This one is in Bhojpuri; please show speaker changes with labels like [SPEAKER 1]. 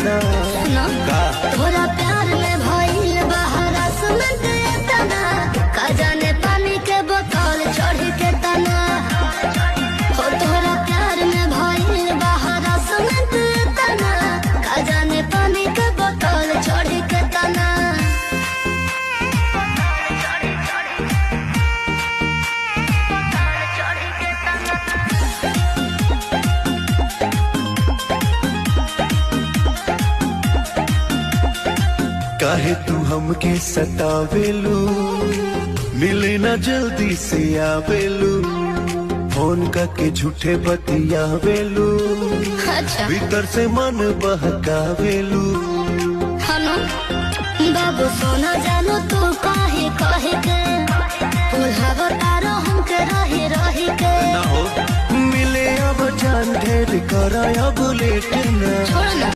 [SPEAKER 1] ना
[SPEAKER 2] तोरा प्यार में भइल बहरा सुमंत तना का जाने पानी के बोतल चढ़ के तना हो तोरा प्यार में भइल बहरा सुमंत तना का जाने पानी के बोतल चढ़ के तना।
[SPEAKER 1] काहे तू हमके सतावेलू मिले ना जल्दी से आवेलू फोन करके झूठे बतियावेलू
[SPEAKER 2] अच्छा
[SPEAKER 1] भीतर से मन बहकावेलू
[SPEAKER 2] हनु बाबू सोना जानो तू काहे कहे के पुल्हावा तारो हमके रही के
[SPEAKER 1] ना हो मिले अब जान ढेर करा अब लेट ना
[SPEAKER 2] छोड़ ना।